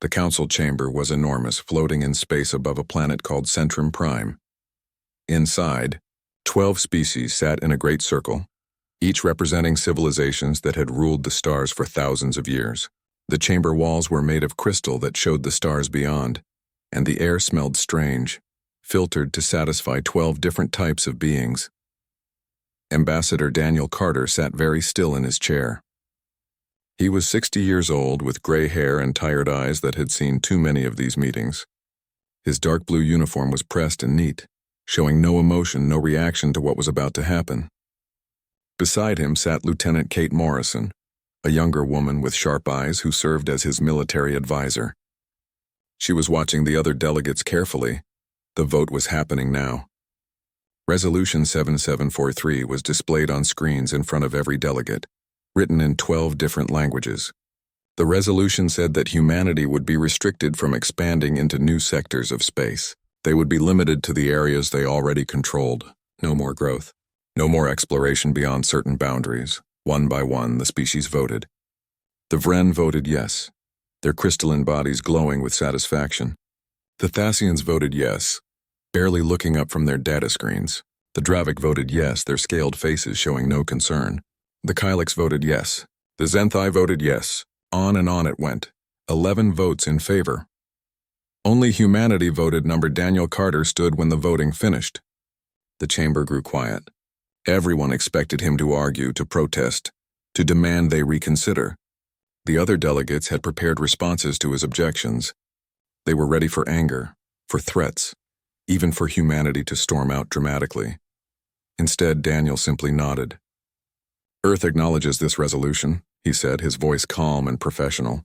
The council chamber was enormous, floating in space above a planet called Centrum Prime. Inside, 12 species sat in a great circle, each representing civilizations that had ruled the stars for thousands of years. The chamber walls were made of crystal that showed the stars beyond, and the air smelled strange, filtered to satisfy 12 different types of beings. Ambassador Daniel Carter sat very still in his chair. He was 60 years old, with gray hair and tired eyes that had seen too many of these meetings. His dark blue uniform was pressed and neat, showing no emotion, no reaction to what was about to happen. Beside him sat Lieutenant Kate Morrison, a younger woman with sharp eyes who served as his military advisor. She was watching the other delegates carefully. The vote was happening now. Resolution 7743 was displayed on screens in front of every delegate, written in 12 different languages. The resolution said that humanity would be restricted from expanding into new sectors of space. They would be limited to the areas they already controlled. No more growth. No more exploration beyond certain boundaries. One by one, the species voted. The Vren voted yes, their crystalline bodies glowing with satisfaction. The Thasians voted yes, barely looking up from their data screens. The Dravik voted yes, their scaled faces showing no concern. The Kylix voted yes. The Zenthai voted yes. On and on it went. 11 votes in favor. Only humanity voted. Number Daniel Carter stood when the voting finished. The chamber grew quiet. Everyone expected him to argue, to protest, to demand they reconsider. The other delegates had prepared responses to his objections. They were ready for anger, for threats, even for humanity to storm out dramatically. Instead, Daniel simply nodded. Earth acknowledges this resolution, he said, his voice calm and professional.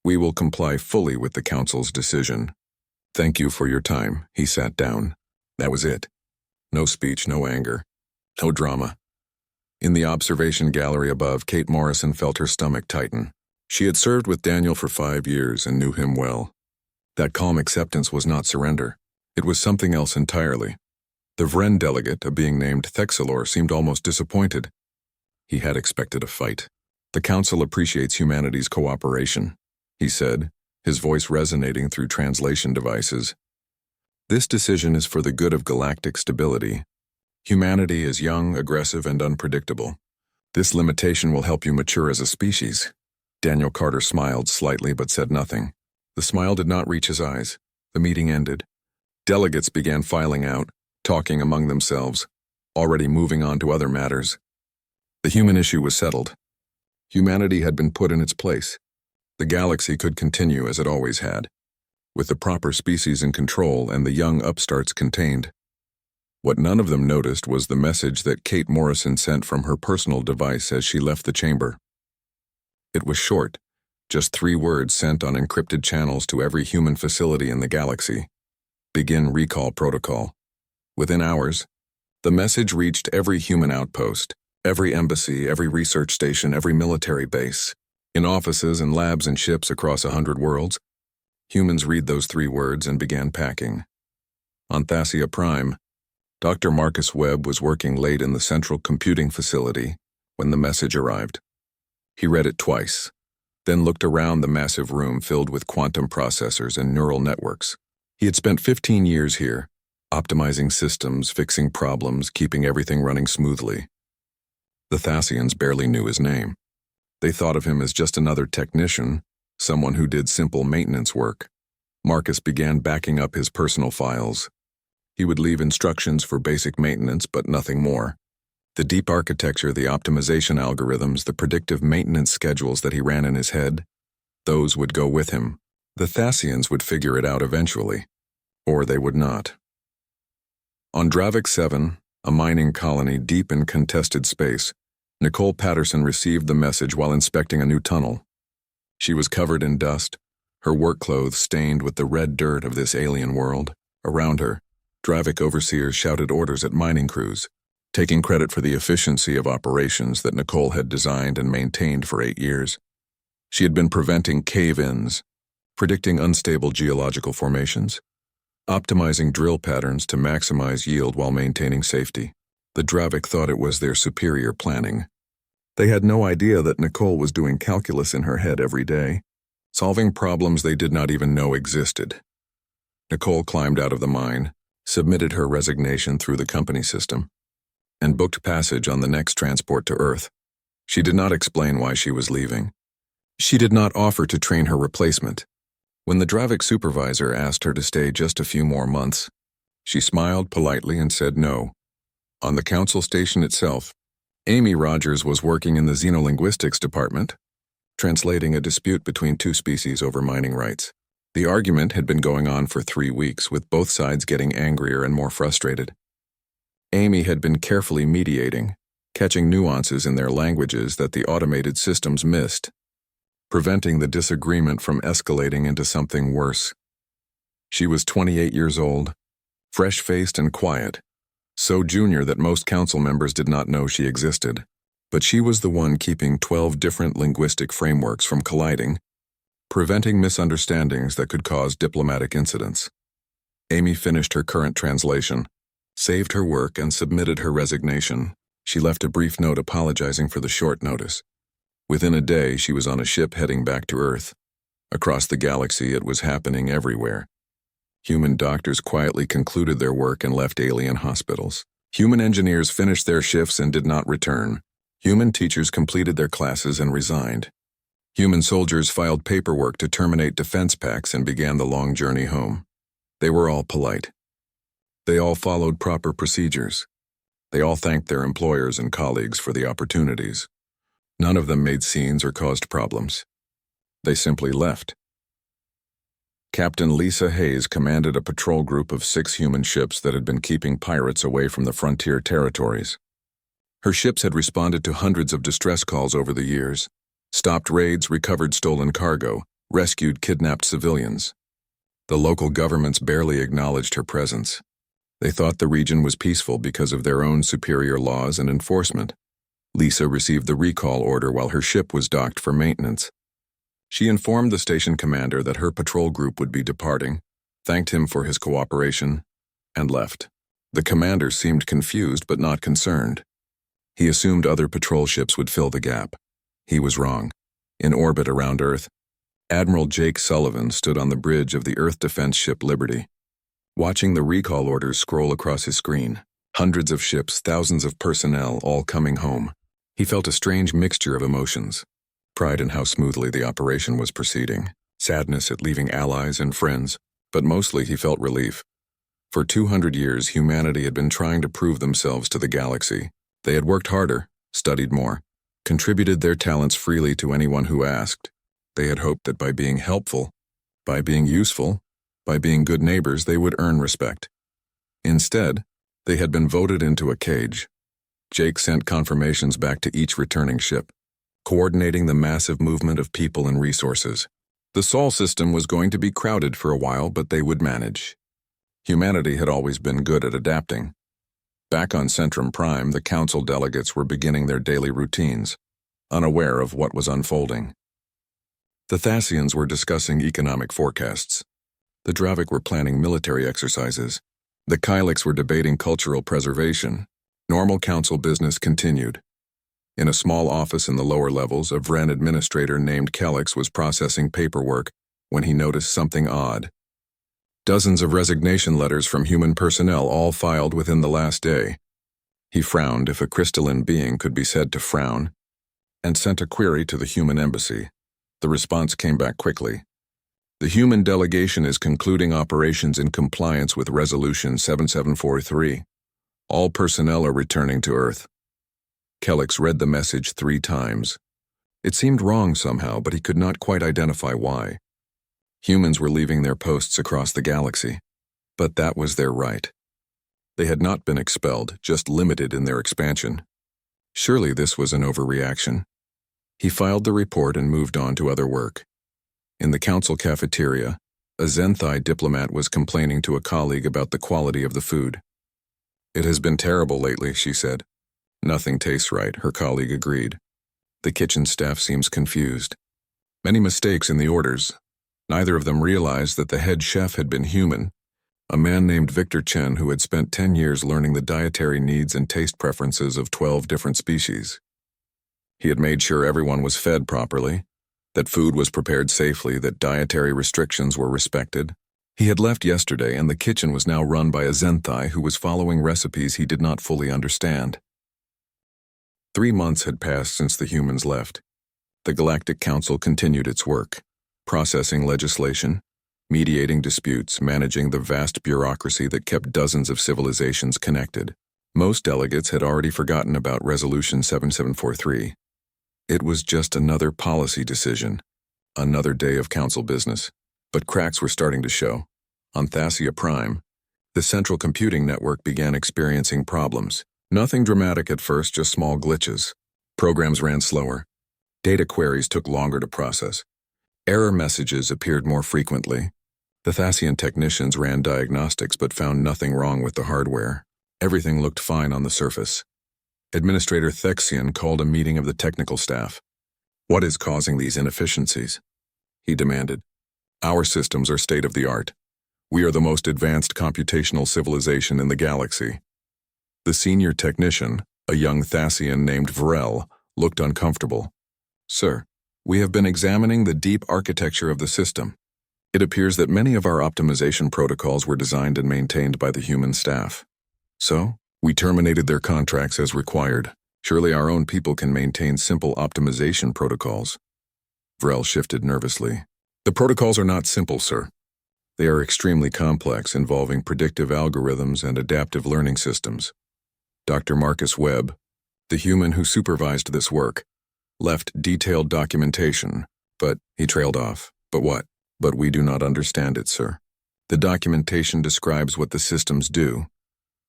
We will comply fully with the Council's decision. Thank you for your time. He sat down. That was it. No speech, no anger. No drama. In the observation gallery above, Kate Morrison felt her stomach tighten. She had served with Daniel for 5 years and knew him well. That calm acceptance was not surrender. It was something else entirely. The Vren delegate, a being named Thexalor, seemed almost disappointed. He had expected a fight. The Council appreciates humanity's cooperation, he said, his voice resonating through translation devices. This decision is for the good of galactic stability. Humanity is young, aggressive, and unpredictable. This limitation will help you mature as a species. Daniel Carter smiled slightly but said nothing. The smile did not reach his eyes. The meeting ended. Delegates began filing out, talking among themselves, already moving on to other matters. The human issue was settled. Humanity had been put in its place. The galaxy could continue as it always had, with the proper species in control and the young upstarts contained. What none of them noticed was the message that Kate Morrison sent from her personal device as she left the chamber. It was short, just 3 words sent on encrypted channels to every human facility in the galaxy. Begin recall protocol. Within hours, the message reached every human outpost, every embassy, every research station, every military base, in offices and labs and ships across 100 worlds. Humans read those 3 words and began packing. On Thassia Prime, Dr. Marcus Webb was working late in the central computing facility when the message arrived. He read it twice, then looked around the massive room filled with quantum processors and neural networks. He had spent 15 years here, optimizing systems, fixing problems, keeping everything running smoothly. The Thasians barely knew his name. They thought of him as just another technician, someone who did simple maintenance work. Marcus began backing up his personal files. He would leave instructions for basic maintenance, but nothing more. The deep architecture, the optimization algorithms, the predictive maintenance schedules that he ran in his head, those would go with him. The Thasians would figure it out eventually, or they would not. On Dravik 7, a mining colony deep in contested space, Nicole Patterson received the message while inspecting a new tunnel. She was covered in dust, her work clothes stained with the red dirt of this alien world. Around her, Dravik overseers shouted orders at mining crews, taking credit for the efficiency of operations that Nicole had designed and maintained for 8 years. She had been preventing cave-ins, predicting unstable geological formations, optimizing drill patterns to maximize yield while maintaining safety. The Dravik thought it was their superior planning. They had no idea that Nicole was doing calculus in her head every day, solving problems they did not even know existed. Nicole climbed out of the mine, submitted her resignation through the company system, and booked passage on the next transport to Earth. She did not explain why she was leaving. She did not offer to train her replacement. When the Dravik supervisor asked her to stay just a few more months, she smiled politely and said no. On the council station itself, Amy Rogers was working in the xenolinguistics department, translating a dispute between two species over mining rights. The argument had been going on for 3 weeks, with both sides getting angrier and more frustrated. Amy had been carefully mediating, catching nuances in their languages that the automated systems missed, preventing the disagreement from escalating into something worse. She was 28 years old, fresh-faced and quiet, so junior that most council members did not know she existed. But she was the one keeping 12 different linguistic frameworks from colliding, preventing misunderstandings that could cause diplomatic incidents. Amy finished her current translation, saved her work, and submitted her resignation. She left a brief note apologizing for the short notice. Within a day, she was on a ship heading back to Earth. Across the galaxy, it was happening everywhere. Human doctors quietly concluded their work and left alien hospitals. Human engineers finished their shifts and did not return. Human teachers completed their classes and resigned. Human soldiers filed paperwork to terminate defense pacts and began the long journey home. They were all polite. They all followed proper procedures. They all thanked their employers and colleagues for the opportunities. None of them made scenes or caused problems. They simply left. Captain Lisa Hayes commanded a patrol group of 6 human ships that had been keeping pirates away from the frontier territories. Her ships had responded to hundreds of distress calls over the years, stopped raids, recovered stolen cargo, rescued kidnapped civilians. The local governments barely acknowledged her presence. They thought the region was peaceful because of their own superior laws and enforcement. Lisa received the recall order while her ship was docked for maintenance. She informed the station commander that her patrol group would be departing, thanked him for his cooperation, and left. The commander seemed confused but not concerned. He assumed other patrol ships would fill the gap. He was wrong. In orbit around Earth, Admiral Jake Sullivan stood on the bridge of the Earth defense ship Liberty, watching the recall orders scroll across his screen. Hundreds of ships, thousands of personnel, all coming home. He felt a strange mixture of emotions. Pride in how smoothly the operation was proceeding, sadness at leaving allies and friends, but mostly he felt relief. For 200 years, humanity had been trying to prove themselves to the galaxy. They had worked harder, studied more, contributed their talents freely to anyone who asked. They had hoped that by being helpful, by being useful, by being good neighbors, they would earn respect. Instead, they had been voted into a cage. Jake sent confirmations back to each returning ship, coordinating the massive movement of people and resources. The Sol system was going to be crowded for a while, but they would manage. Humanity had always been good at adapting. Back on Centrum Prime, the council delegates were beginning their daily routines, unaware of what was unfolding. The Thasians were discussing economic forecasts. The Dravik were planning military exercises. The Kylix were debating cultural preservation. Normal council business continued. In a small office in the lower levels, a Vren administrator named Kelix was processing paperwork when he noticed something odd. Dozens of resignation letters from human personnel, all filed within the last day. He frowned, if a crystalline being could be said to frown, and sent a query to the human embassy. The response came back quickly. The human delegation is concluding operations in compliance with Resolution 7743. All personnel are returning to Earth. Kelix read the message 3 times. It seemed wrong somehow, but he could not quite identify why. Humans were leaving their posts across the galaxy, but that was their right. They had not been expelled, just limited in their expansion. Surely this was an overreaction. He filed the report and moved on to other work. In the council cafeteria, a Zenthai diplomat was complaining to a colleague about the quality of the food. "It has been terrible lately," she said. "Nothing tastes right," her colleague agreed. "The kitchen staff seems confused. Many mistakes in the orders. Neither of them realized that the head chef had been human, a man named Victor Chen who had spent 10 years learning the dietary needs and taste preferences of 12 different species. He had made sure everyone was fed properly, that food was prepared safely, that dietary restrictions were respected. He had left yesterday, and the kitchen was now run by a Zenthai who was following recipes he did not fully understand. 3 months had passed since the humans left. The Galactic Council continued its work, processing legislation, mediating disputes, managing the vast bureaucracy that kept dozens of civilizations connected. Most delegates had already forgotten about Resolution 7743. It was just another policy decision, another day of council business. But cracks were starting to show. On Thassia Prime, the central computing network began experiencing problems. Nothing dramatic at first, just small glitches. Programs ran slower. Data queries took longer to process. Error messages appeared more frequently. The Thassian technicians ran diagnostics but found nothing wrong with the hardware. Everything looked fine on the surface. Administrator Thexian called a meeting of the technical staff. "What is causing these inefficiencies?" he demanded. "Our systems are state-of-the-art. We are the most advanced computational civilization in the galaxy." The senior technician, a young Thassian named Vrel, looked uncomfortable. "Sir, we have been examining the deep architecture of the system. It appears that many of our optimization protocols were designed and maintained by the human staff. So, we terminated their contracts as required. Surely our own people can maintain simple optimization protocols." Vrel shifted nervously. "The protocols are not simple, sir. They are extremely complex, involving predictive algorithms and adaptive learning systems. Dr. Marcus Webb, the human who supervised this work, left detailed documentation, but he trailed off. But what? But we do not understand it, sir. The documentation describes what the systems do,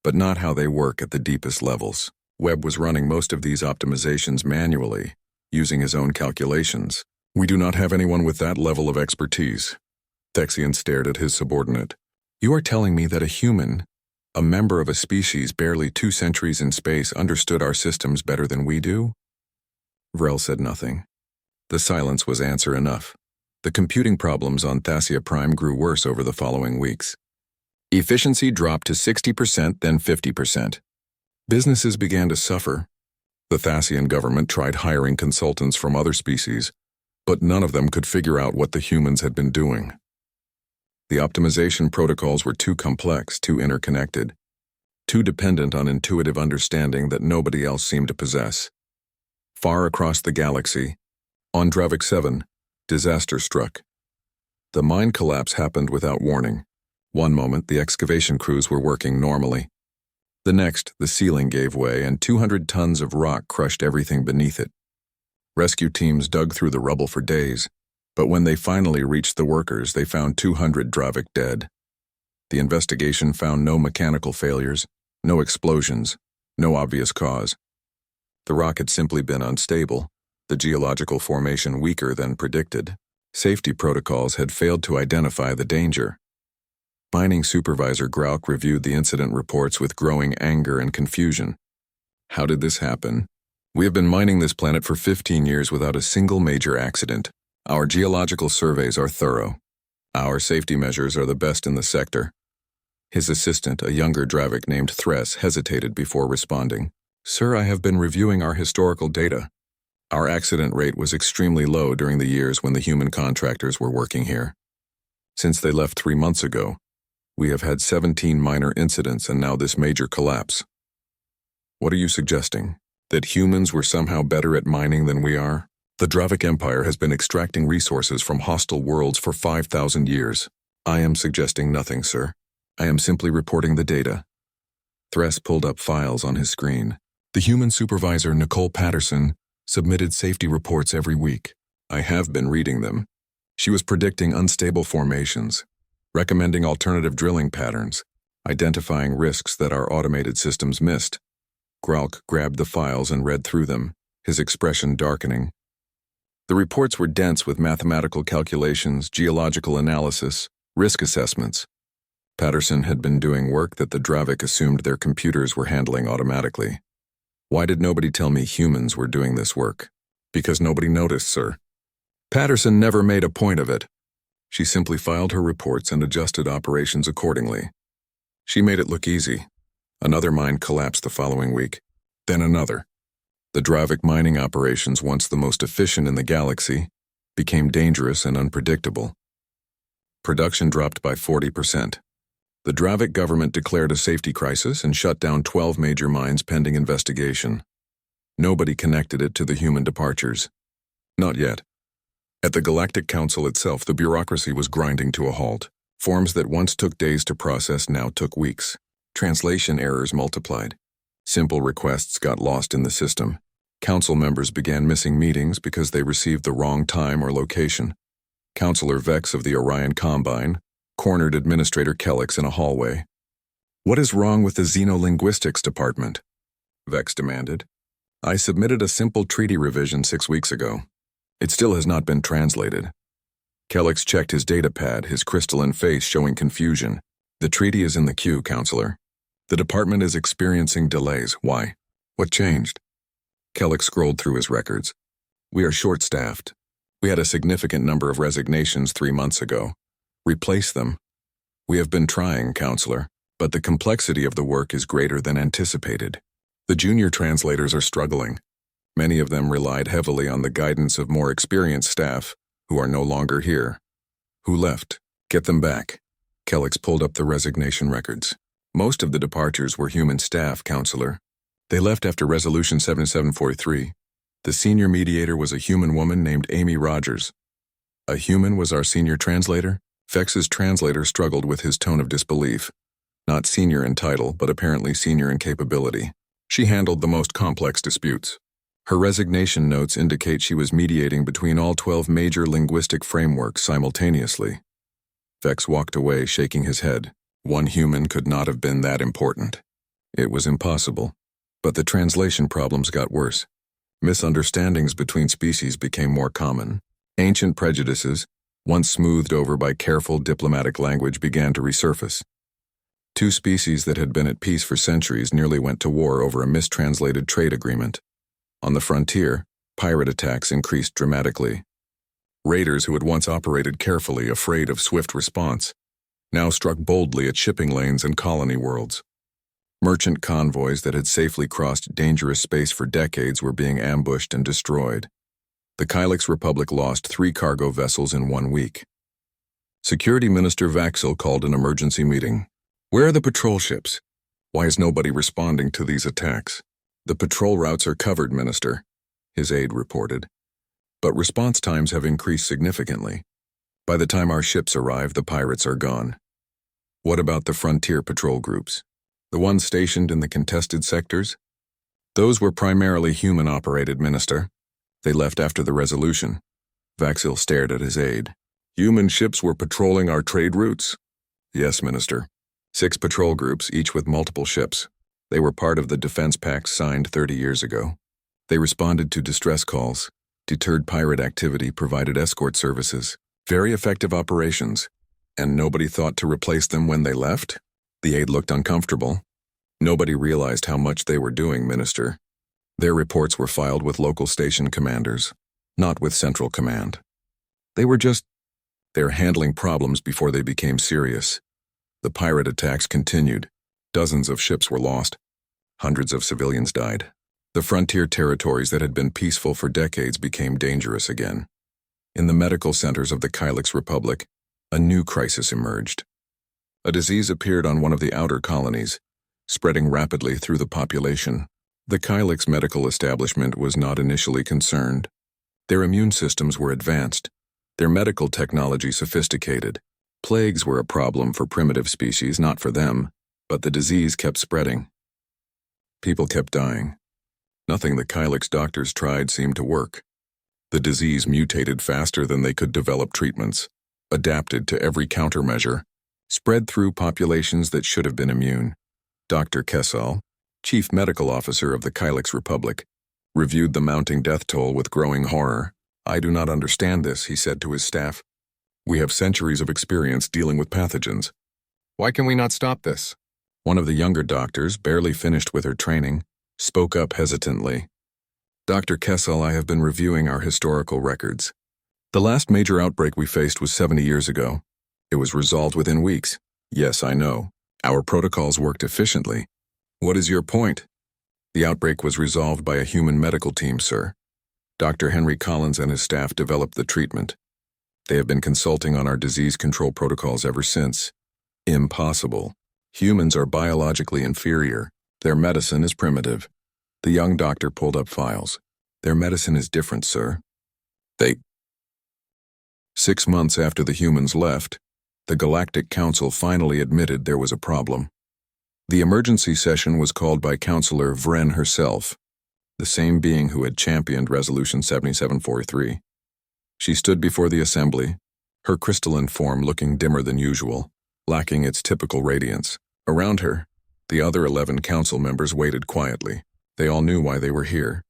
but not how they work at the deepest levels. Webb was running most of these optimizations manually, using his own calculations. We do not have anyone with that level of expertise." Thexian stared at his subordinate. "You are telling me that a human, a member of a species barely 2 centuries in space, understood our systems better than we do?" Vrel said nothing. The silence was answer enough. The computing problems on Thassia Prime grew worse over the following weeks. Efficiency dropped to 60%, then 50%. Businesses began to suffer. The Thassian government tried hiring consultants from other species, but none of them could figure out what the humans had been doing. The optimization protocols were too complex, too interconnected, too dependent on intuitive understanding that nobody else seemed to possess. Far across the galaxy, on Dravik 7, disaster struck. The mine collapse happened without warning. One moment, the excavation crews were working normally. The next, the ceiling gave way and 200 tons of rock crushed everything beneath it. Rescue teams dug through the rubble for days, but when they finally reached the workers, they found 200 Dravik dead. The investigation found no mechanical failures, no explosions, no obvious cause. The rock had simply been unstable, the geological formation weaker than predicted. Safety protocols had failed to identify the danger. Mining supervisor Grauk reviewed the incident reports with growing anger and confusion. "How did this happen? We have been mining this planet for 15 years without a single major accident. Our geological surveys are thorough. Our safety measures are the best in the sector." His assistant, a younger Dravik named Thres, hesitated before responding. "Sir, I have been reviewing our historical data. Our accident rate was extremely low during the years when the human contractors were working here. Since they left 3 months ago, we have had 17 minor incidents and now this major collapse." "What are you suggesting? That humans were somehow better at mining than we are? The Dravik Empire has been extracting resources from hostile worlds for 5,000 years. I am suggesting nothing, sir. I am simply reporting the data." Thres pulled up files on his screen. The human supervisor, Nicole Patterson, submitted safety reports every week. I have been reading them. She was predicting unstable formations, recommending alternative drilling patterns, identifying risks that our automated systems missed. Grauk grabbed the files and read through them, his expression darkening. The reports were dense with mathematical calculations, geological analysis, risk assessments. Patterson had been doing work that the Dravik assumed their computers were handling automatically. Why did nobody tell me humans were doing this work? Because nobody noticed, sir. Patterson never made a point of it. She simply filed her reports and adjusted operations accordingly. She made it look easy. Another mine collapsed the following week, then another. The Dravik mining operations, once the most efficient in the galaxy, became dangerous and unpredictable. Production dropped by 40%. The Dravik government declared a safety crisis and shut down 12 major mines pending investigation. Nobody connected it to the human departures. Not yet. At the Galactic Council itself, the bureaucracy was grinding to a halt. Forms that once took days to process now took weeks. Translation errors multiplied. Simple requests got lost in the system. Council members began missing meetings because they received the wrong time or location. Councillor Vex of the Orion Combine cornered Administrator Kellex in a hallway. "What is wrong with the Xenolinguistics Department?" Vex demanded. "I submitted a simple treaty revision 6 weeks ago. It still has not been translated." Kellex checked his datapad, his crystalline face showing confusion. "The treaty is in the queue, Counselor. The department is experiencing delays. Why? What changed?" Kellex scrolled through his records. "We are short-staffed. We had a significant number of resignations 3 months ago. Replace them. We have been trying, Counselor, but the complexity of the work is greater than anticipated. The junior translators are struggling. Many of them relied heavily on the guidance of more experienced staff, who are no longer here. Who left? Get them back." Kellex pulled up the resignation records. "Most of the departures were human staff, Counselor. They left after Resolution 7743. The senior mediator was a human woman named Amy Rogers." "A human was our senior translator?" Vex's translator struggled with his tone of disbelief. Not senior in title, but apparently senior in capability. She handled the most complex disputes. Her resignation notes indicate she was mediating between all 12 major linguistic frameworks simultaneously. Vex walked away, shaking his head. One human could not have been that important. It was impossible. But the translation problems got worse. Misunderstandings between species became more common. Ancient prejudices, once smoothed over by careful diplomatic language, began to resurface. 2 species that had been at peace for centuries nearly went to war over a mistranslated trade agreement. On the frontier, pirate attacks increased dramatically. Raiders who had once operated carefully, afraid of swift response, now struck boldly at shipping lanes and colony worlds. Merchant convoys that had safely crossed dangerous space for decades were being ambushed and destroyed. The Kylix Republic lost 3 cargo vessels in 1 week. Security Minister Vaxil called an emergency meeting. "Where are the patrol ships? Why is nobody responding to these attacks?" "The patrol routes are covered, Minister," his aide reported. "But response times have increased significantly. By the time our ships arrive, the pirates are gone." "What about the frontier patrol groups? The ones stationed in the contested sectors?" "Those were primarily human-operated, Minister. They left after the resolution." Vaxil stared at his aide. "Human ships were patrolling our trade routes?" "Yes, Minister. 6 patrol groups, each with multiple ships. They were part of the defense pact signed 30 years ago. They responded to distress calls, deterred pirate activity, provided escort services. Very effective operations. And nobody thought to replace them when they left?" The aide looked uncomfortable. "Nobody realized how much they were doing, Minister. Their reports were filed with local station commanders, not with Central Command. They're handling problems before they became serious. The pirate attacks continued. Dozens of ships were lost. Hundreds of civilians died. The frontier territories that had been peaceful for decades became dangerous again. In the medical centers of the Kylix Republic, a new crisis emerged. A disease appeared on one of the outer colonies, spreading rapidly through the population. The Kylix medical establishment was not initially concerned. Their immune systems were advanced, their medical technology sophisticated. Plagues were a problem for primitive species, not for them, but the disease kept spreading. People kept dying. Nothing the Kylix doctors tried seemed to work. The disease mutated faster than they could develop treatments, adapted to every countermeasure, spread through populations that should have been immune. Dr. Kessel, Chief Medical Officer of the Kylix Republic, reviewed the mounting death toll with growing horror. "I do not understand this," he said to his staff. "We have centuries of experience dealing with pathogens. Why can we not stop this?" One of the younger doctors, barely finished with her training, spoke up hesitantly. "Dr. Kessel, I have been reviewing our historical records. The last major outbreak we faced was 70 years ago. It was resolved within weeks. Yes, I know. Our protocols worked efficiently. What is your point?" "The outbreak was resolved by a human medical team, sir. Dr. Henry Collins and his staff developed the treatment. They have been consulting on our disease control protocols ever since. Impossible. Humans are biologically inferior. Their medicine is primitive. The young doctor pulled up files. Their medicine is different, sir. 6 months after the humans left, the Galactic Council finally admitted there was a problem. The emergency session was called by Counselor Vren herself, the same being who had championed Resolution 7743. She stood before the assembly, her crystalline form looking dimmer than usual, lacking its typical radiance. Around her, the other 11 council members waited quietly. They all knew why they were here.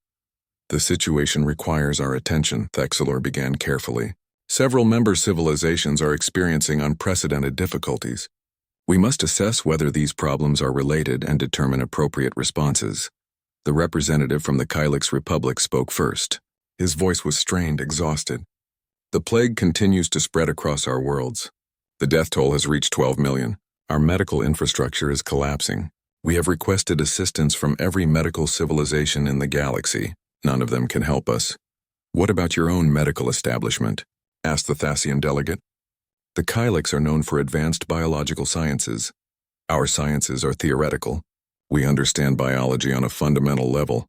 The situation requires our attention, Thexelor began carefully. Several member civilizations are experiencing unprecedented difficulties. We must assess whether these problems are related and determine appropriate responses. The representative from the Kylix Republic spoke first. His voice was strained, exhausted. The plague continues to spread across our worlds. The death toll has reached 12 million. Our medical infrastructure is collapsing. We have requested assistance from every medical civilization in the galaxy. None of them can help us. What about your own medical establishment? Asked the Thasian delegate. The Kylix are known for advanced biological sciences. Our sciences are theoretical. We understand biology on a fundamental level.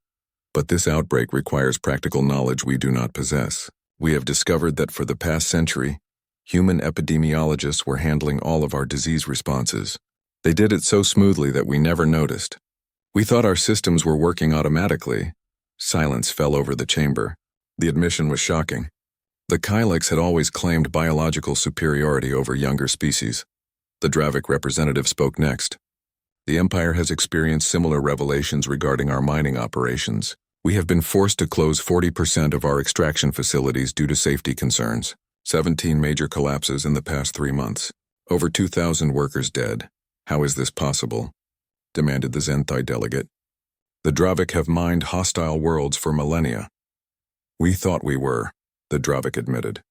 But this outbreak requires practical knowledge we do not possess. We have discovered that for the past century, human epidemiologists were handling all of our disease responses. They did it so smoothly that we never noticed. We thought our systems were working automatically. Silence fell over the chamber. The admission was shocking. The Kylix had always claimed biological superiority over younger species. The Dravik representative spoke next. The Empire has experienced similar revelations regarding our mining operations. We have been forced to close 40% of our extraction facilities due to safety concerns. 17 major collapses in the past 3 months. Over 2,000 workers dead. How is this possible? Demanded the Zenthai delegate. The Dravik have mined hostile worlds for millennia. We thought we were, the Dravik admitted.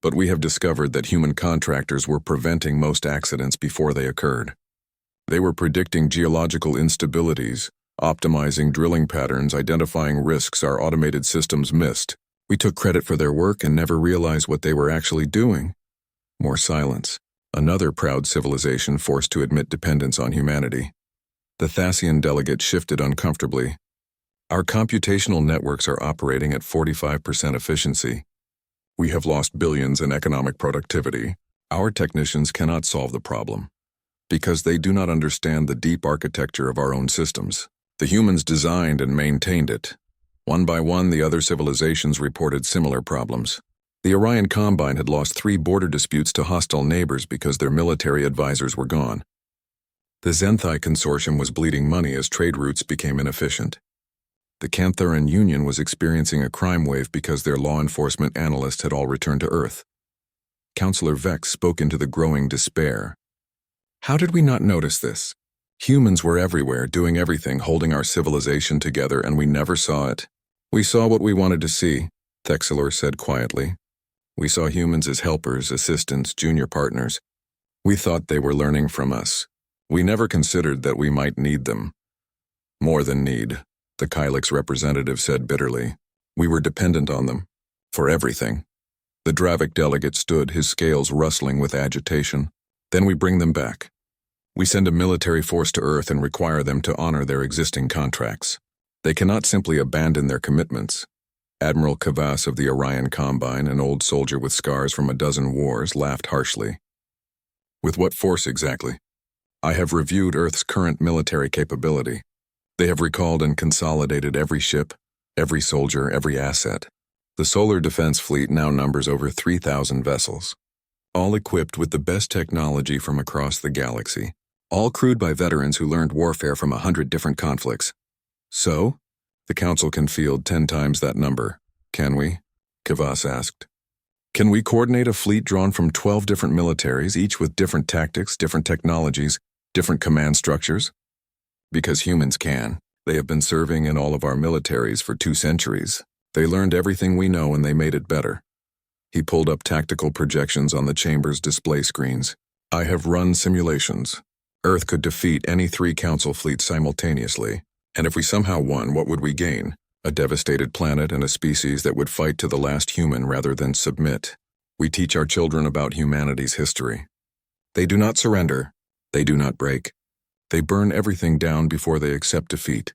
But we have discovered that human contractors were preventing most accidents before they occurred. They were predicting geological instabilities, optimizing drilling patterns, identifying risks our automated systems missed. We took credit for their work and never realized what they were actually doing. More silence. Another proud civilization forced to admit dependence on humanity. The Thasian delegate shifted uncomfortably. Our computational networks are operating at 45% efficiency. We have lost billions in economic productivity. Our technicians cannot solve the problem because they do not understand the deep architecture of our own systems. The humans designed and maintained it. One by one, the other civilizations reported similar problems. The Orion Combine had lost 3 border disputes to hostile neighbors because their military advisors were gone. The Zenthai Consortium was bleeding money as trade routes became inefficient. The Cantharan Union was experiencing a crime wave because their law enforcement analysts had all returned to Earth. Counselor Vex spoke into the growing despair. How did we not notice this? Humans were everywhere, doing everything, holding our civilization together, and we never saw it. We saw what we wanted to see, Thexelor said quietly. We saw humans as helpers, assistants, junior partners. We thought they were learning from us. We never considered that we might need them. More than need, the Kylix representative said bitterly. We were dependent on them. For everything. The Dravik delegate stood, his scales rustling with agitation. Then we bring them back. We send a military force to Earth and require them to honor their existing contracts. They cannot simply abandon their commitments. Admiral Kavas of the Orion Combine, an old soldier with scars from a dozen wars, laughed harshly. With what force exactly? I have reviewed Earth's current military capability. They have recalled and consolidated every ship, every soldier, every asset. The Solar Defense Fleet now numbers over 3,000 vessels, all equipped with the best technology from across the galaxy, all crewed by veterans who learned warfare from 100 different conflicts. So, the Council can field 10 times that number, can we? Kavas asked. Can we coordinate a fleet drawn from 12 different militaries, each with different tactics, different technologies, different command structures? Because humans can. They have been serving in all of our militaries for 2 centuries. They learned everything we know and they made it better. He pulled up tactical projections on the chamber's display screens. I have run simulations. Earth could defeat any 3 Council fleets simultaneously. And if we somehow won, what would we gain? A devastated planet and a species that would fight to the last human rather than submit. We teach our children about humanity's history. They do not surrender. They do not break. They burn everything down before they accept defeat.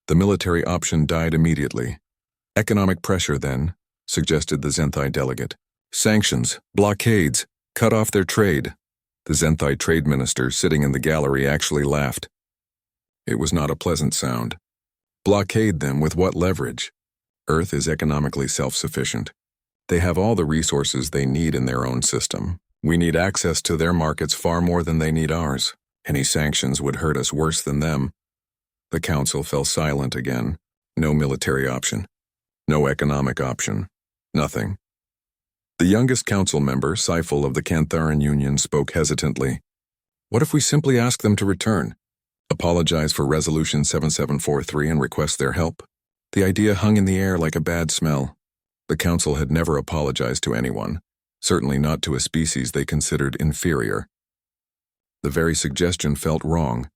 The military option died immediately. Economic pressure, then, suggested the Zenthai delegate. Sanctions, blockades, cut off their trade. The Zenthai trade minister sitting in the gallery actually laughed. It was not a pleasant sound. Blockade them with what leverage? Earth is economically self-sufficient. They have all the resources they need in their own system. We need access to their markets far more than they need ours. Any sanctions would hurt us worse than them. The council fell silent again. No military option. No economic option. Nothing. The youngest council member, Seifel of the Cantharan Union, spoke hesitantly. What if we simply ask them to return? Apologize for Resolution 7743 and request their help? The idea hung in the air like a bad smell. The council had never apologized to anyone, certainly not to a species they considered inferior. The very suggestion felt wrong,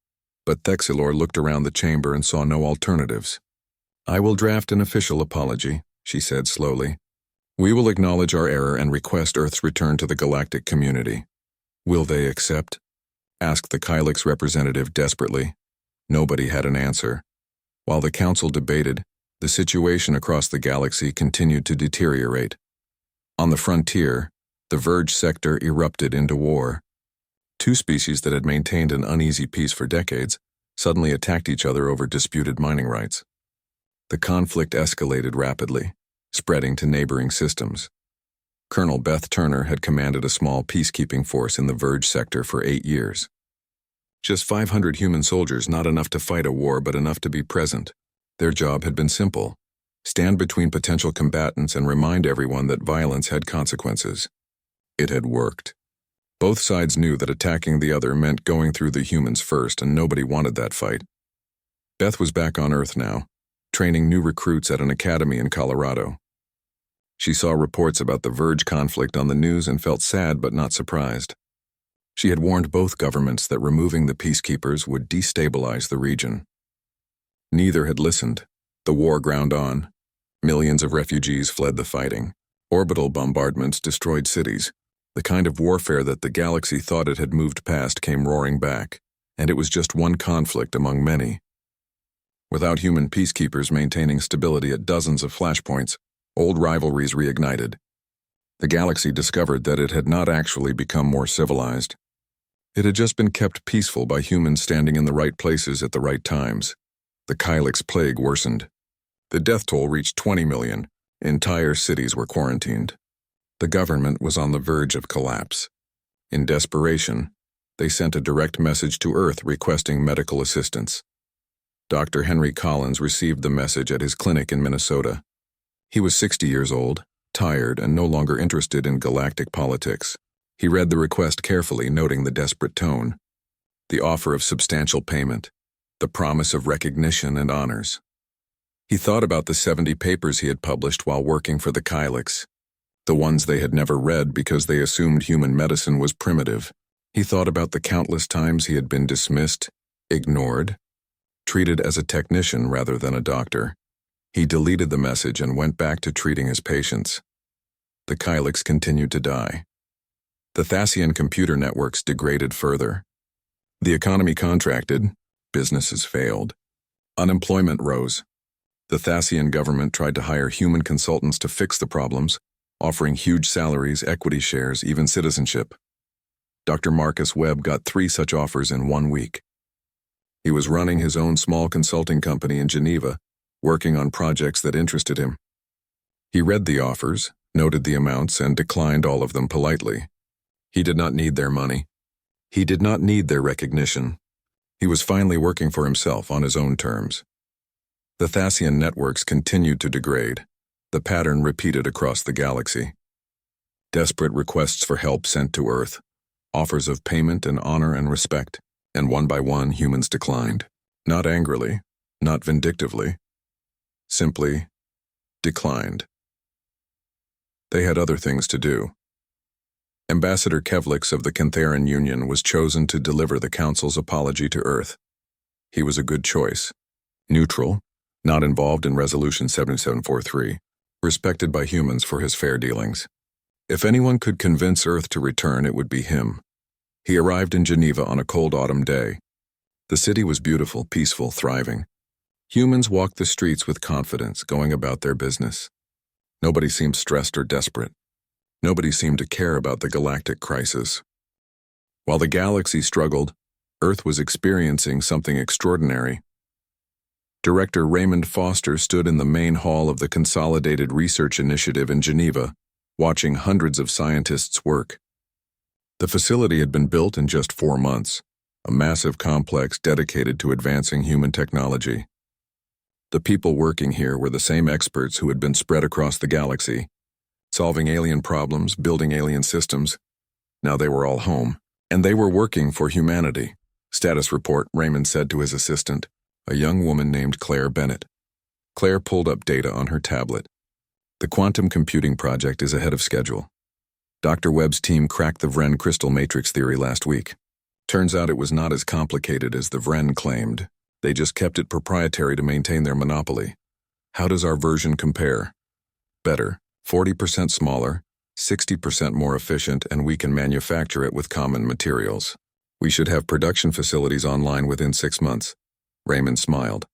but Thexilor looked around the chamber and saw no alternatives. I will draft an official apology, she said slowly. We will acknowledge our error and request Earth's return to the galactic community. Will they accept? Asked the Kylix representative desperately. Nobody had an answer. While the council debated, the situation across the galaxy continued to deteriorate. On the frontier, the Verge sector erupted into war. Two species that had maintained an uneasy peace for decades suddenly attacked each other over disputed mining rights. The conflict escalated rapidly, spreading to neighboring systems. Colonel Beth Turner had commanded a small peacekeeping force in the Verge sector for 8 years. Just 500 human soldiers, not enough to fight a war but enough to be present. Their job had been simple: stand between potential combatants and remind everyone that violence had consequences. It had worked. Both sides knew that attacking the other meant going through the humans first, and nobody wanted that fight. Beth was back on Earth now, training new recruits at an academy in Colorado. She saw reports about the Verge conflict on the news and felt sad but not surprised. She had warned both governments that removing the peacekeepers would destabilize the region. Neither had listened. The war ground on. Millions of refugees fled the fighting. Orbital bombardments destroyed cities. The kind of warfare that the galaxy thought it had moved past came roaring back, and it was just one conflict among many. Without human peacekeepers maintaining stability at dozens of flashpoints, old rivalries reignited. The galaxy discovered that it had not actually become more civilized. It had just been kept peaceful by humans standing in the right places at the right times. The Kylix plague worsened. The death toll reached 20 million. Entire cities were quarantined. The government was on the verge of collapse. In desperation, they sent a direct message to Earth requesting medical assistance. Dr. Henry Collins received the message at his clinic in Minnesota. He was 60 years old, tired, and no longer interested in galactic politics. He read the request carefully, noting the desperate tone, the offer of substantial payment, the promise of recognition and honors. He thought about the 70 papers he had published while working for the Kylix, the ones they had never read because they assumed human medicine was primitive. He thought about the countless times he had been dismissed, ignored, treated as a technician rather than a doctor. He deleted the message and went back to treating his patients. The Kylix continued to die. The Thasian computer networks degraded further. The economy contracted, businesses failed. Unemployment rose. The Thasian government tried to hire human consultants to fix the problems, offering huge salaries, equity shares, even citizenship. Dr. Marcus Webb got 3 such offers in 1 week. He was running his own small consulting company in Geneva, working on projects that interested him. He read the offers, noted the amounts, and declined all of them politely. He did not need their money. He did not need their recognition. He was finally working for himself on his own terms. The Thasian networks continued to degrade. The pattern repeated across the galaxy. Desperate requests for help sent to Earth, offers of payment and honor and respect, and one by one humans declined. Not angrily, not vindictively, simply declined. They had other things to do. Ambassador Kevlix of the Cantharan Union was chosen to deliver the Council's apology to Earth. He was a good choice. Neutral, not involved in Resolution 7743, respected by humans for his fair dealings. If anyone could convince Earth to return, it would be him. He arrived in Geneva on a cold autumn day. The city was beautiful, peaceful, thriving. Humans walked the streets with confidence, going about their business. Nobody seemed stressed or desperate. Nobody seemed to care about the galactic crisis. While the galaxy struggled, Earth was experiencing something extraordinary. Director Raymond Foster stood in the main hall of the Consolidated Research Initiative in Geneva, watching hundreds of scientists work. The facility had been built in just 4 months, a massive complex dedicated to advancing human technology. The people working here were the same experts who had been spread across the galaxy, solving alien problems, building alien systems. Now they were all home, and they were working for humanity. Status report, Raymond said to his assistant, a young woman named Claire Bennett. Claire pulled up data on her tablet. The quantum computing project is ahead of schedule. Dr. Webb's team cracked the Vren crystal matrix theory last week. Turns out it was not as complicated as the Vren claimed. They just kept it proprietary to maintain their monopoly. How does our version compare? Better, 40% smaller, 60% more efficient, and we can manufacture it with common materials. We should have production facilities online within 6 months. Raymond smiled.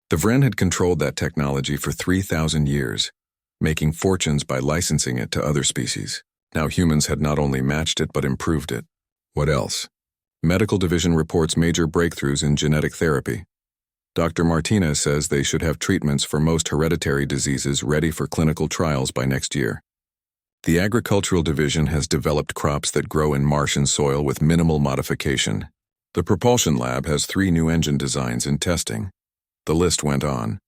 The Vren had controlled that technology for 3,000 years, making fortunes by licensing it to other species. Now humans had not only matched it but improved it. What else? Medical Division reports major breakthroughs in genetic therapy. Dr. Martinez says they should have treatments for most hereditary diseases ready for clinical trials by next year. The Agricultural Division has developed crops that grow in Martian soil with minimal modification. The Propulsion Lab has 3 new engine designs in testing. The list went on.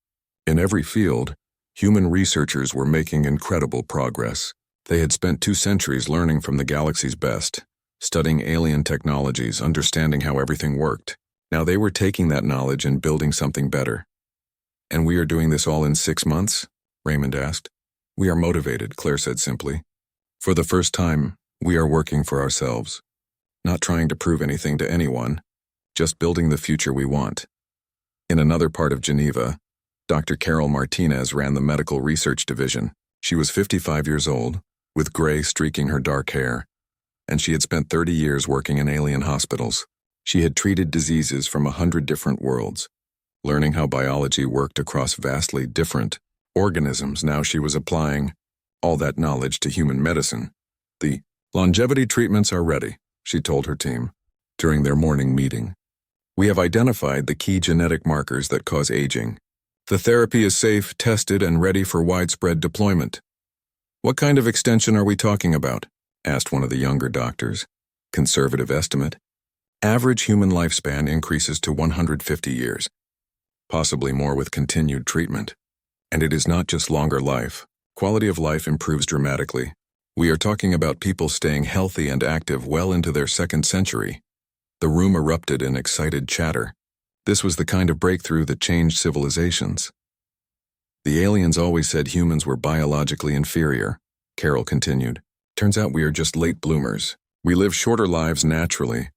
In every field, human researchers were making incredible progress. They had spent 2 centuries learning from the galaxy's best, studying alien technologies, understanding how everything worked. Now they were taking that knowledge and building something better. And we are doing this all in 6 months? Raymond asked. We are motivated, Claire said simply. For the first time, we are working for ourselves. Not trying to prove anything to anyone, just building the future we want. In another part of Geneva, Dr. Carol Martinez ran the Medical Research Division. She was 55 years old, with gray streaking her dark hair, and she had spent 30 years working in alien hospitals. She had treated diseases from 100 different worlds, learning how biology worked across vastly different organisms. Now she was applying all that knowledge to human medicine. The longevity treatments are ready, she told her team during their morning meeting. We have identified the key genetic markers that cause aging. The therapy is safe, tested, and ready for widespread deployment. What kind of extension are we talking about? Asked one of the younger doctors. Conservative estimate. Average human lifespan increases to 150 years, possibly more with continued treatment. And it is not just longer life. Quality of life improves dramatically. We are talking about people staying healthy and active well into their 2nd century. The room erupted in excited chatter. This was the kind of breakthrough that changed civilizations. The aliens always said humans were biologically inferior, Carol continued. Turns out we are just late bloomers. We live shorter lives naturally,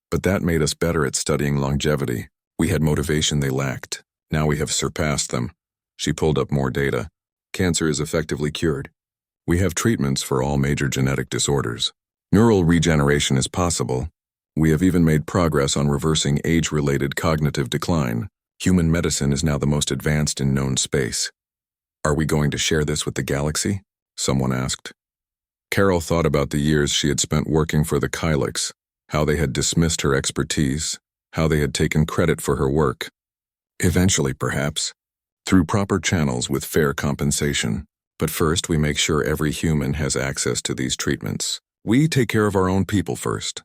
but that made us better at studying longevity. We had motivation they lacked. Now we have surpassed them. She pulled up more data. Cancer is effectively cured. We have treatments for all major genetic disorders. Neural regeneration is possible. We have even made progress on reversing age-related cognitive decline. Human medicine is now the most advanced in known space. Are we going to share this with the galaxy? Someone asked. Carol thought about the years she had spent working for the Kylix, how they had dismissed her expertise, how they had taken credit for her work. Eventually, perhaps, through proper channels with fair compensation. But first, we make sure every human has access to these treatments. We take care of our own people first.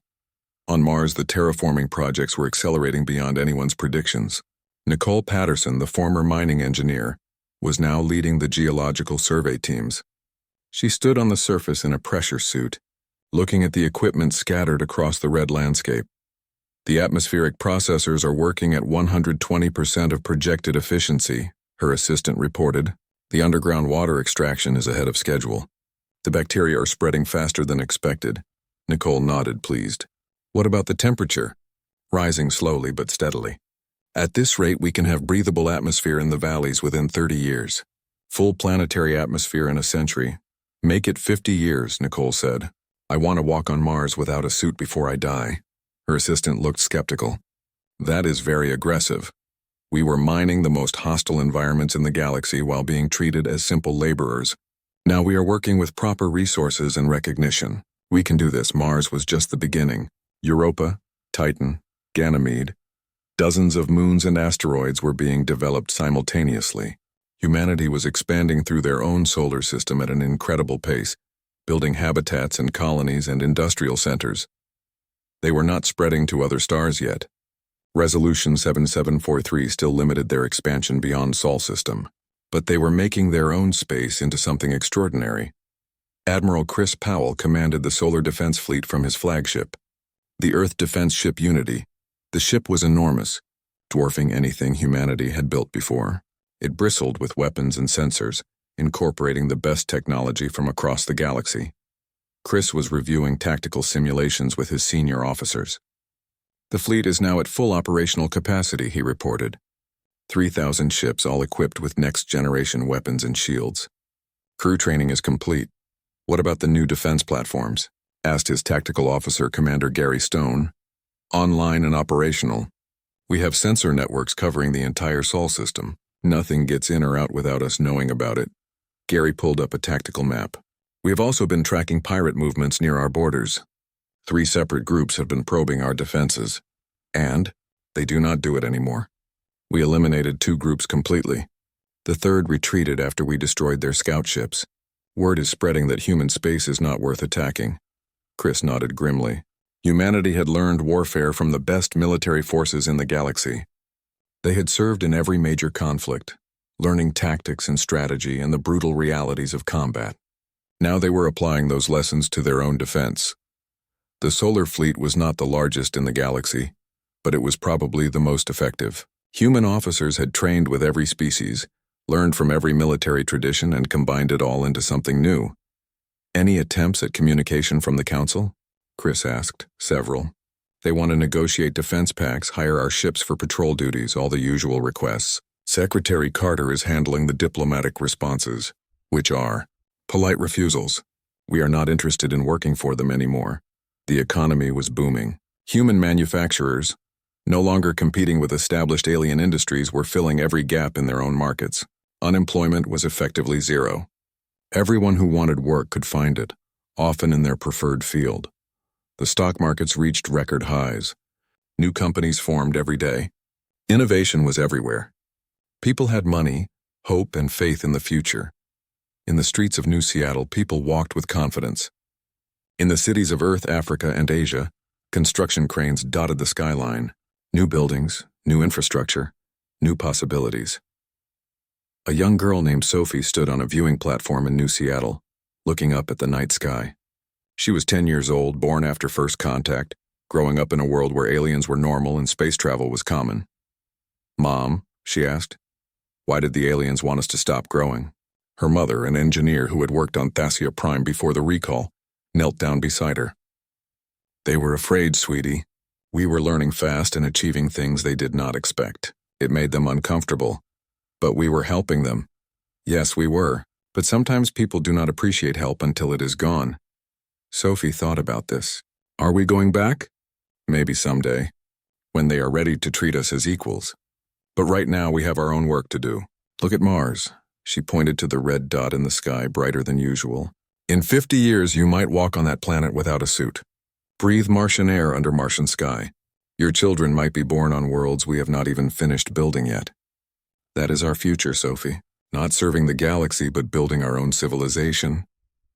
On Mars, the terraforming projects were accelerating beyond anyone's predictions. Nicole Patterson, the former mining engineer, was now leading the geological survey teams. She stood on the surface in a pressure suit, looking at the equipment scattered across the red landscape. The atmospheric processors are working at 120% of projected efficiency, her assistant reported. The underground water extraction is ahead of schedule. The bacteria are spreading faster than expected. Nicole nodded, pleased. What about the temperature? Rising slowly but steadily. At this rate, we can have breathable atmosphere in the valleys within 30 years. Full planetary atmosphere in a century. Make it 50 years, Nicole said. I want to walk on Mars without a suit before I die. Her assistant looked skeptical. That is very aggressive. We were mining the most hostile environments in the galaxy while being treated as simple laborers. Now we are working with proper resources and recognition. We can do this. Mars was just the beginning. Europa, Titan, Ganymede. Dozens of moons and asteroids were being developed simultaneously. Humanity was expanding through their own solar system at an incredible pace, building habitats and colonies and industrial centers. They were not spreading to other stars yet. Resolution 7743 still limited their expansion beyond Sol system, but they were making their own space into something extraordinary. Admiral Chris Powell commanded the Solar Defense Fleet from his flagship, the Earth Defense Ship Unity. The ship was enormous, dwarfing anything humanity had built before. It bristled with weapons and sensors, incorporating the best technology from across the galaxy. Chris was reviewing tactical simulations with his senior officers. The fleet is now at full operational capacity, he reported. 3,000 ships all equipped with next-generation weapons and shields. Crew training is complete. What about the new defense platforms? Asked his tactical officer, Commander Gary Stone. Online and operational. We have sensor networks covering the entire Sol system. Nothing gets in or out without us knowing about it. Gary pulled up a tactical map. We have also been tracking pirate movements near our borders. 3 separate groups have been probing our defenses. And they do not do it anymore. We eliminated 2 groups completely. The third retreated after we destroyed their scout ships. Word is spreading that human space is not worth attacking. Chris nodded grimly. Humanity had learned warfare from the best military forces in the galaxy. They had served in every major conflict, learning tactics and strategy and the brutal realities of combat. Now they were applying those lessons to their own defense. The solar fleet was not the largest in the galaxy, but it was probably the most effective. Human officers had trained with every species, learned from every military tradition, and combined it all into something new. Any attempts at communication from the Council? Chris asked. Several. They want to negotiate defense pacts, hire our ships for patrol duties, all the usual requests. Secretary Carter is handling the diplomatic responses, which are polite refusals. We are not interested in working for them anymore. The economy was booming. Human manufacturers, no longer competing with established alien industries, were filling every gap in their own markets. Unemployment was effectively zero. Everyone who wanted work could find it, often in their preferred field. The stock markets reached record highs. New companies formed every day. Innovation was everywhere. People had money, hope, and faith in the future. In the streets of New Seattle, people walked with confidence. In the cities of Earth, Africa, and Asia, construction cranes dotted the skyline. New buildings, new infrastructure, new possibilities. A young girl named Sophie stood on a viewing platform in New Seattle, looking up at the night sky. She was 10 years old, born after first contact, growing up in a world where aliens were normal and space travel was common. "Mom," she asked, "why did the aliens want us to stop growing?" Her mother, an engineer who had worked on Thassia Prime before the recall, knelt down beside her. "They were afraid, sweetie. We were learning fast and achieving things they did not expect. It made them uncomfortable. But we were helping them. Yes, we were. But sometimes people do not appreciate help until it is gone." Sophie thought about this. Are we going back? Maybe someday, when they are ready to treat us as equals. But right now we have our own work to do. Look at Mars. She pointed to the red dot in the sky, brighter than usual. In 50 years, you might walk on that planet without a suit. Breathe Martian air under Martian sky. Your children might be born on worlds we have not even finished building yet. That is our future, Sophie. Not serving the galaxy, but building our own civilization.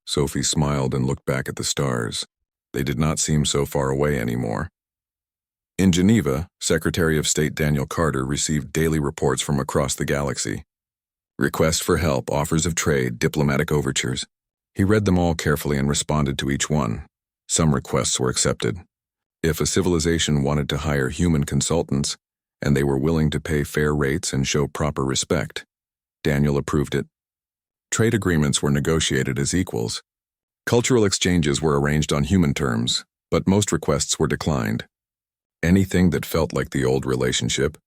Sophie smiled and looked back at the stars. They did not seem so far away anymore. In Geneva, Secretary of State Daniel Carter received daily reports from across the galaxy. Requests for help, offers of trade, diplomatic overtures. He read them all carefully and responded to each one. Some requests were accepted. If a civilization wanted to hire human consultants, and they were willing to pay fair rates and show proper respect, Daniel approved it. Trade agreements were negotiated as equals. Cultural exchanges were arranged on human terms, but most requests were declined. Anything that felt like the old relationship,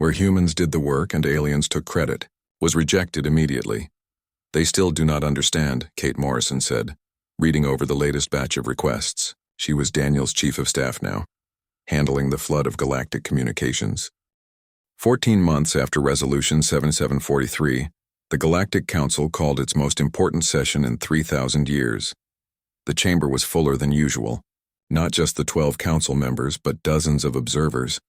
where humans did the work and aliens took credit, was rejected immediately. They still do not understand, Kate Morrison said, reading over the latest batch of requests. She was Daniel's chief of staff now, handling the flood of galactic communications. 14 months after Resolution 7743, the Galactic Council called its most important session in 3,000 years. The chamber was fuller than usual. Not just the 12 council members, but dozens of observers,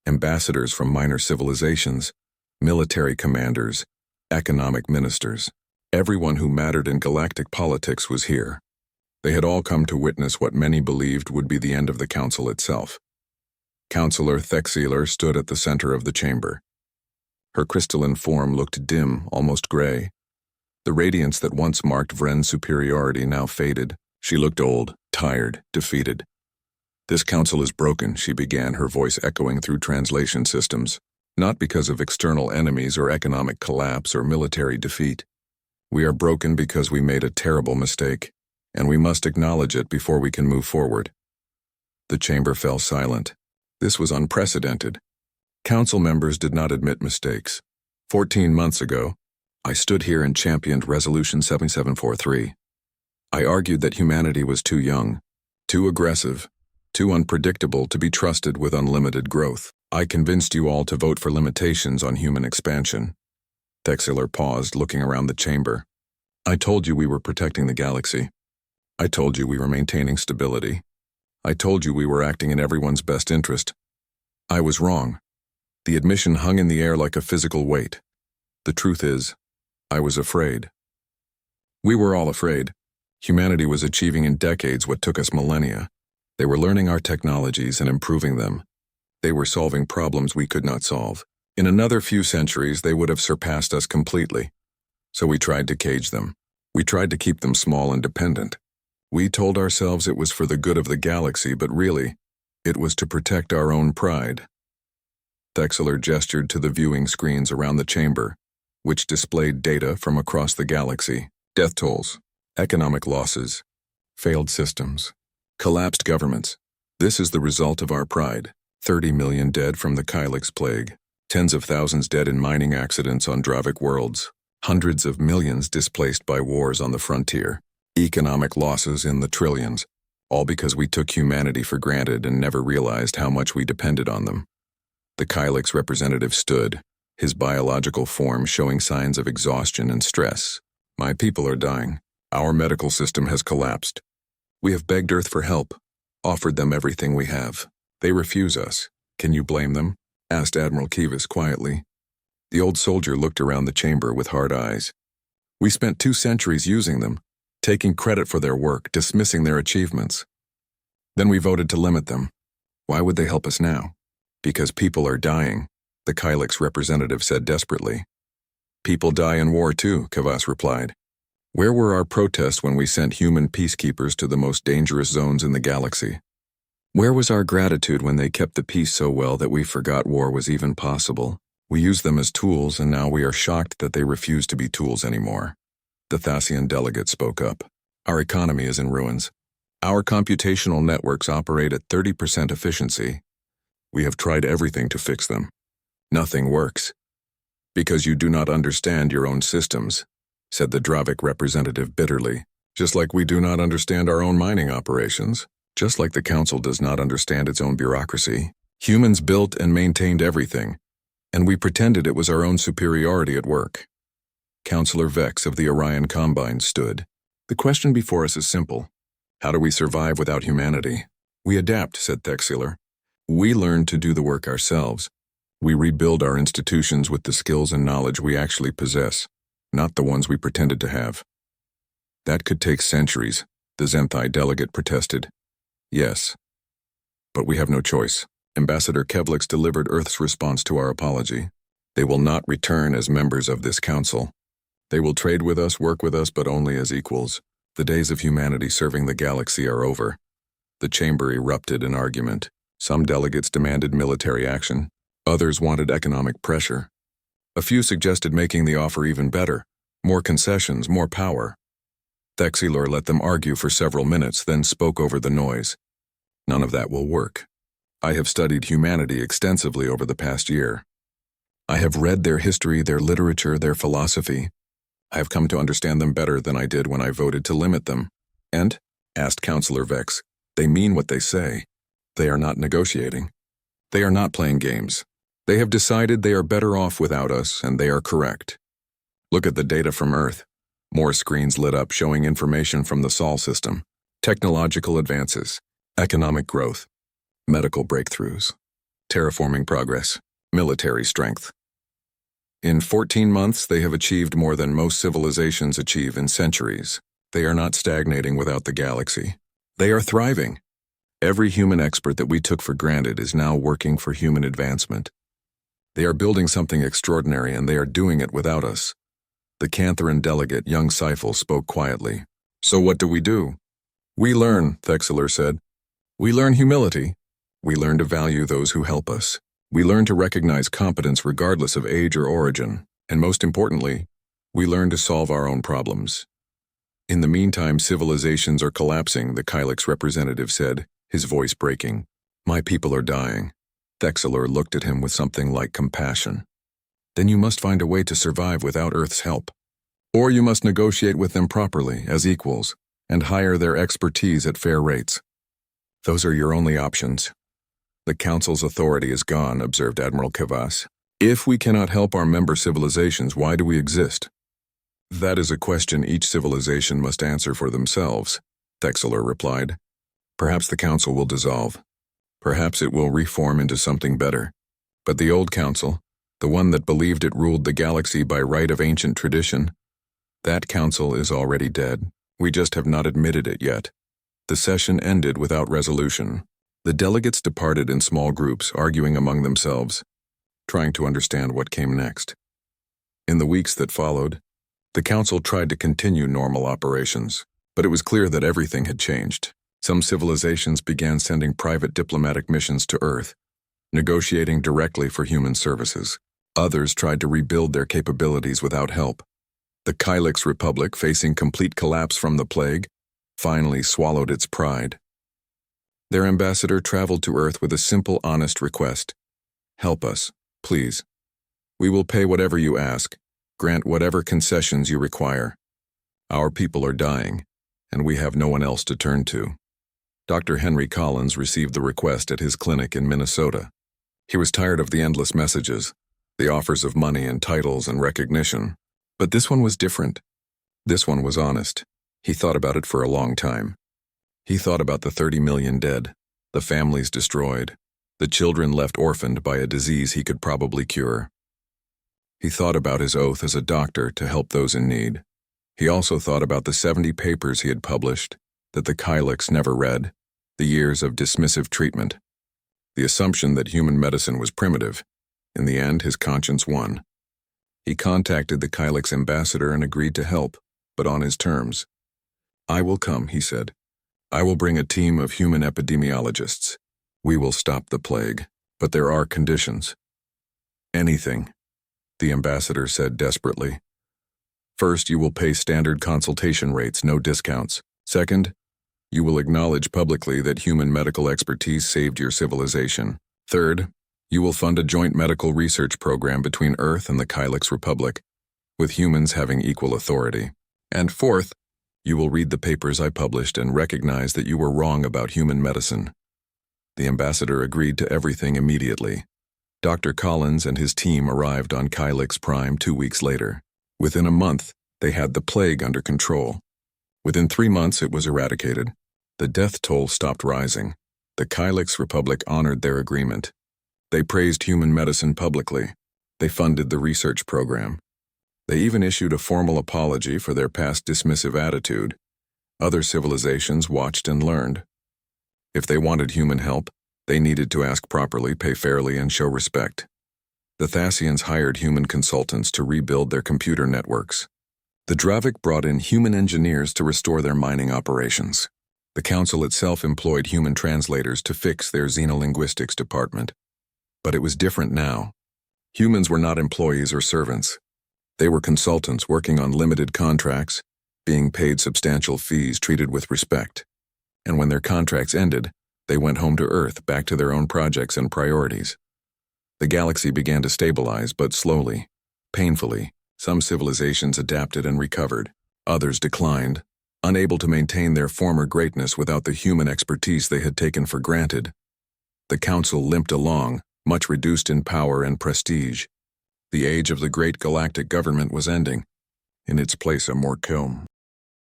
ambassadors from minor civilizations, military commanders, economic ministers. Everyone who mattered in galactic politics was here. They had all come to witness what many believed would be the end of the council itself. Councillor Thexeler stood at the center of the chamber. Her crystalline form looked dim, almost gray. The radiance that once marked Vren's superiority now faded. She looked old, tired, defeated. "This council is broken," she began, her voice echoing through translation systems. "Not because of external enemies or economic collapse or military defeat. We are broken because we made a terrible mistake, and we must acknowledge it before we can move forward." The chamber fell silent. This was unprecedented. Council members did not admit mistakes. 14 months ago, I stood here and championed Resolution 7743. I argued that humanity was too young, too aggressive, too unpredictable to be trusted with unlimited growth. I convinced you all to vote for limitations on human expansion. Thexeler paused, looking around the chamber. I told you we were protecting the galaxy. I told you we were maintaining stability. I told you we were acting in everyone's best interest. I was wrong. The admission hung in the air like a physical weight. The truth is, I was afraid. We were all afraid. Humanity was achieving in decades what took us millennia. They were learning our technologies and improving them. They were solving problems we could not solve. In another few centuries, they would have surpassed us completely. So we tried to cage them. We tried to keep them small and dependent. We told ourselves it was for the good of the galaxy, but really, it was to protect our own pride. Thexeler gestured to the viewing screens around the chamber, which displayed data from across the galaxy. Death tolls, economic losses, failed systems, collapsed governments. This is the result of our pride. 30 million dead from the Kylix plague, tens of thousands dead in mining accidents on Dravic worlds, hundreds of millions displaced by wars on the frontier, economic losses in the trillions, all because we took humanity for granted and never realized how much we depended on them. The Kylix representative stood, his biological form showing signs of exhaustion and stress. My people are dying. Our medical system has collapsed. We have begged Earth for help, offered them everything we have. They refuse us. Can you blame them? Asked Admiral Kivas quietly. The old soldier looked around the chamber with hard eyes. We spent 2 centuries using them, taking credit for their work, dismissing their achievements. Then we voted to limit them. Why would they help us now? Because people are dying, the Kylix representative said desperately. People die in war too, Kivas replied. Where were our protests when we sent human peacekeepers to the most dangerous zones in the galaxy? Where was our gratitude when they kept the peace so well that we forgot war was even possible? We used them as tools, and now we are shocked that they refuse to be tools anymore. The Thasian delegate spoke up. Our economy is in ruins. Our computational networks operate at 30% efficiency. We have tried everything to fix them. Nothing works. Because you do not understand your own systems, said the Dravic representative bitterly. Just like we do not understand our own mining operations. Just like the Council does not understand its own bureaucracy. Humans built and maintained everything, and we pretended it was our own superiority at work. Councillor Vex of the Orion Combine stood. The question before us is simple. How do we survive without humanity? We adapt, said Thexeler. We learn to do the work ourselves. We rebuild our institutions with the skills and knowledge we actually possess, not the ones we pretended to have. That could take centuries, the Zenthai delegate protested. Yes. But we have no choice. Ambassador Kevlix delivered Earth's response to our apology. They will not return as members of this council. They will trade with us, work with us, but only as equals. The days of humanity serving the galaxy are over. The chamber erupted in argument. Some delegates demanded military action. Others wanted economic pressure. A few suggested making the offer even better. More concessions, more power. Thexeler let them argue for several minutes, then spoke over the noise. None of that will work. I have studied humanity extensively over the past year. I have read their history, their literature, their philosophy. I have come to understand them better than I did when I voted to limit them. And, asked Counselor Vex, they mean what they say. They are not negotiating. They are not playing games. They have decided they are better off without us, and they are correct. Look at the data from Earth. More screens lit up showing information from the Sol system. Technological advances, economic growth, medical breakthroughs, terraforming progress, military strength. In 14 months, they have achieved more than most civilizations achieve in centuries. They are not stagnating without the galaxy. They are thriving. Every human expert that we took for granted is now working for human advancement. They are building something extraordinary, and they are doing it without us. The Cantharan delegate, young Seifel, spoke quietly. So what do? We learn, Thexler said. We learn humility. We learn to value those who help us. We learn to recognize competence regardless of age or origin. And most importantly, we learn to solve our own problems. In the meantime, civilizations are collapsing, the Kylix representative said, his voice breaking. My people are dying. Thexler looked at him with something like compassion. Then you must find a way to survive without Earth's help. Or you must negotiate with them properly, as equals, and hire their expertise at fair rates. Those are your only options. The Council's authority is gone, observed Admiral Kavas. If we cannot help our member civilizations, why do we exist? That is a question each civilization must answer for themselves, Thexler replied. Perhaps the Council will dissolve. Perhaps it will reform into something better. But the old Council, the one that believed it ruled the galaxy by right of ancient tradition, that Council is already dead. We just have not admitted it yet. The session ended without resolution. The delegates departed in small groups, arguing among themselves, trying to understand what came next. In the weeks that followed, the Council tried to continue normal operations, but it was clear that everything had changed. Some civilizations began sending private diplomatic missions to Earth, negotiating directly for human services. Others tried to rebuild their capabilities without help. The Kylix Republic, facing complete collapse from the plague, finally swallowed its pride. Their ambassador traveled to Earth with a simple, honest request. Help us, please. We will pay whatever you ask, grant whatever concessions you require. Our people are dying, and we have no one else to turn to. Dr. Henry Collins received the request at his clinic in Minnesota. He was tired of the endless messages, the offers of money and titles and recognition. But this one was different. This one was honest. He thought about it for a long time. He thought about the 30 million dead, the families destroyed, the children left orphaned by a disease he could probably cure. He thought about his oath as a doctor to help those in need. He also thought about the 70 papers he had published that the Kylix never read, the years of dismissive treatment, the assumption that human medicine was primitive. In the end, his conscience won. He contacted the Kylix ambassador and agreed to help, but on his terms. I will come, he said. I will bring a team of human epidemiologists. We will stop the plague, but there are conditions. Anything, the ambassador said desperately. First, you will pay standard consultation rates, no discounts. Second, you will acknowledge publicly that human medical expertise saved your civilization. Third, you will fund a joint medical research program between Earth and the Kylix Republic, with humans having equal authority. And fourth, you will read the papers I published and recognize that you were wrong about human medicine. The ambassador agreed to everything immediately. Dr. Collins and his team arrived on Kylix Prime 2 weeks later. Within a month, they had the plague under control. Within 3 months, it was eradicated. The death toll stopped rising. The Kylix Republic honored their agreement. They praised human medicine publicly. They funded the research program. They even issued a formal apology for their past dismissive attitude. Other civilizations watched and learned. If they wanted human help, they needed to ask properly, pay fairly, and show respect. The Thasians hired human consultants to rebuild their computer networks. The Dravik brought in human engineers to restore their mining operations. The Council itself employed human translators to fix their xenolinguistics department. But it was different now. Humans were not employees or servants. They were consultants working on limited contracts, being paid substantial fees, treated with respect. And when their contracts ended, they went home to Earth, back to their own projects and priorities. The galaxy began to stabilize, but slowly, painfully. Some civilizations adapted and recovered. Others declined, unable to maintain their former greatness without the human expertise they had taken for granted. The Council limped along, much reduced in power and prestige. The age of the great galactic government was ending. In its place, a more calm,